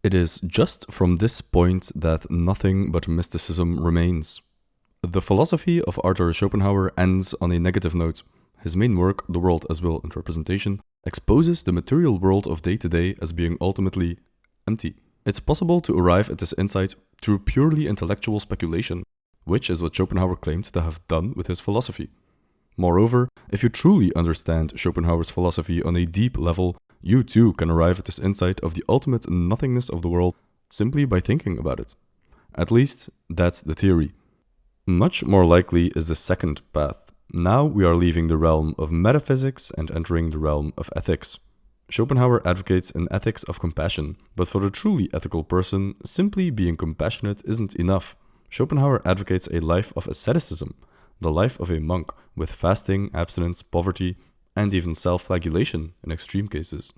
It is just from this point that nothing but mysticism remains. The philosophy of Arthur Schopenhauer ends on a negative note. His main work, The World as Will and Representation, exposes the material world of day-to-day as being ultimately empty. It's possible to arrive at this insight through purely intellectual speculation, which is what Schopenhauer claimed to have done with his philosophy. Moreover, if you truly understand Schopenhauer's philosophy on a deep level, you too can arrive at this insight of the ultimate nothingness of the world simply by thinking about it. At least, that's the theory. Much more likely is the second path. Now we are leaving the realm of metaphysics and entering the realm of ethics. Schopenhauer advocates an ethics of compassion, but for a truly ethical person, simply being compassionate isn't enough. Schopenhauer advocates a life of asceticism, the life of a monk, with fasting, abstinence, poverty, and even self-flagellation in extreme cases.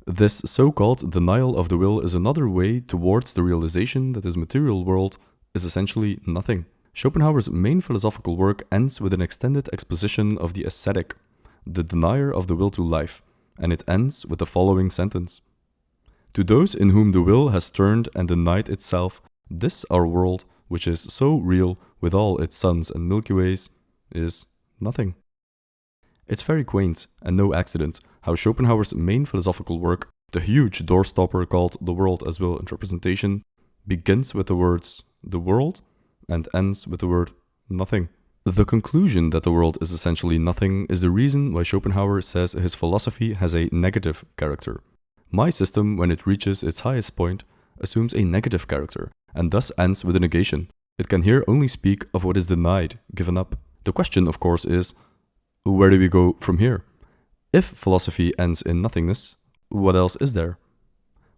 This so-called denial of the will is another way towards the realization that this material world is essentially nothing. Schopenhauer's main philosophical work ends with an extended exposition of the ascetic, the denier of the will to life, and it ends with the following sentence. To those in whom the will has turned and denied itself, this our world, which is so real with all its suns and Milky Ways, is nothing. It's very quaint, and no accident, how Schopenhauer's main philosophical work, the huge doorstopper called The World as Will and Representation, begins with the words, the world, and ends with the word, nothing. The conclusion that the world is essentially nothing is the reason why Schopenhauer says his philosophy has a negative character. My system, when it reaches its highest point, assumes a negative character, and thus ends with a negation. It can here only speak of what is denied, given up. The question, of course, is, where do we go from here? If philosophy ends in nothingness, what else is there?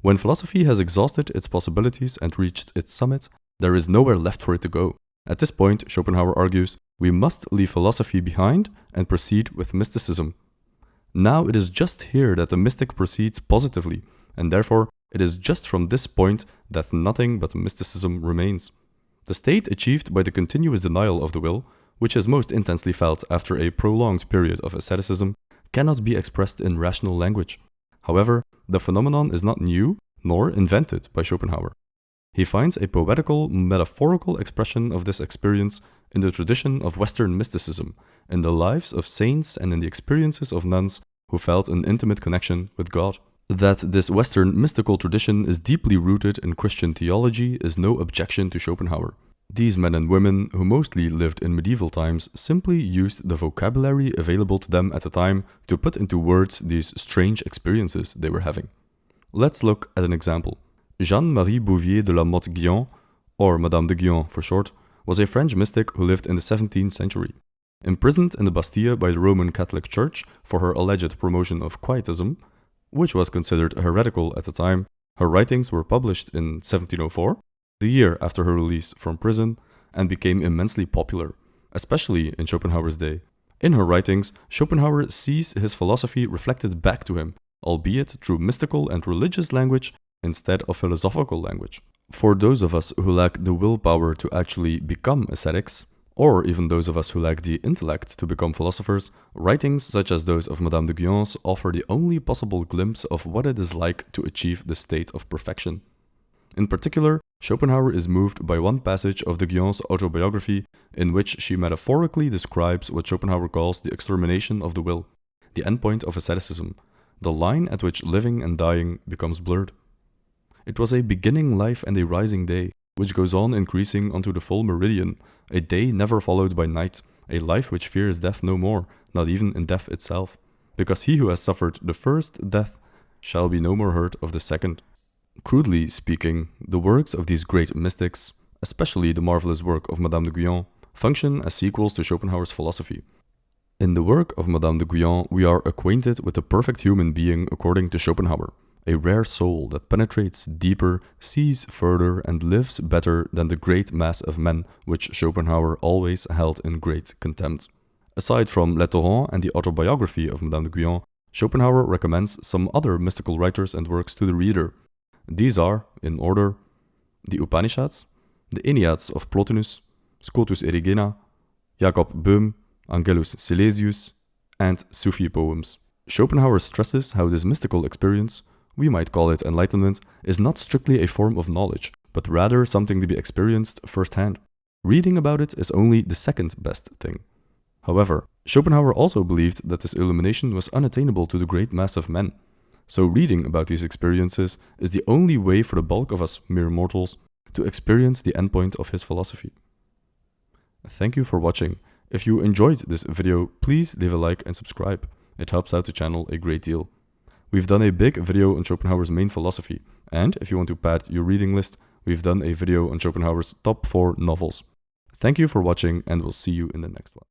When philosophy has exhausted its possibilities and reached its summit, there is nowhere left for it to go. At this point, Schopenhauer argues, we must leave philosophy behind and proceed with mysticism. Now it is just here that the mystic proceeds positively, and therefore it is just from this point that nothing but mysticism remains. The state achieved by the continuous denial of the will, which is most intensely felt after a prolonged period of asceticism, cannot be expressed in rational language. However, the phenomenon is not new nor invented by Schopenhauer. He finds a poetical, metaphorical expression of this experience in the tradition of Western mysticism, in the lives of saints and in the experiences of nuns who felt an intimate connection with God. That this Western mystical tradition is deeply rooted in Christian theology is no objection to Schopenhauer. These men and women, who mostly lived in medieval times, simply used the vocabulary available to them at the time to put into words these strange experiences they were having. Let's look at an example. Jeanne-Marie Bouvier de la Motte-Guyon, or Madame de Guyon for short, was a French mystic who lived in the 17th century. Imprisoned in the Bastille by the Roman Catholic Church for her alleged promotion of Quietism, which was considered heretical at the time, her writings were published in 1704, the year after her release from prison, and became immensely popular, especially in Schopenhauer's day. In her writings, Schopenhauer sees his philosophy reflected back to him, albeit through mystical and religious language instead of philosophical language. For those of us who lack the willpower to actually become ascetics, or even those of us who lack the intellect to become philosophers, writings such as those of Madame de Guyon's offer the only possible glimpse of what it is like to achieve the state of perfection. In particular, Schopenhauer is moved by one passage of de Guyon's autobiography in which she metaphorically describes what Schopenhauer calls the extermination of the will, the endpoint of asceticism, the line at which living and dying becomes blurred. It was a beginning life and a rising day, which goes on increasing unto the full meridian, a day never followed by night, a life which fears death no more, not even in death itself, because he who has suffered the first death shall be no more hurt of the second. Crudely speaking, the works of these great mystics, especially the marvelous work of Madame de Guyon, function as sequels to Schopenhauer's philosophy. In the work of Madame de Guyon, we are acquainted with the perfect human being according to Schopenhauer, a rare soul that penetrates deeper, sees further, and lives better than the great mass of men which Schopenhauer always held in great contempt. Aside from Le Torrent and the autobiography of Madame de Guyon, Schopenhauer recommends some other mystical writers and works to the reader. These are, in order, the Upanishads, the Enneads of Plotinus, Scotus Erigena, Jacob Böhm, Angelus Silesius, and Sufi poems. Schopenhauer stresses how this mystical experience, we might call it enlightenment, is not strictly a form of knowledge, but rather something to be experienced firsthand. Reading about it is only the second best thing. However, Schopenhauer also believed that this illumination was unattainable to the great mass of men. So reading about these experiences is the only way for the bulk of us mere mortals to experience the endpoint of his philosophy. Thank you for watching. If you enjoyed this video, please leave a like and subscribe. It helps out the channel a great deal. We've done a big video on Schopenhauer's main philosophy, and if you want to pad your reading list, we've done a video on Schopenhauer's top 4 novels. Thank you for watching, and we'll see you in the next one.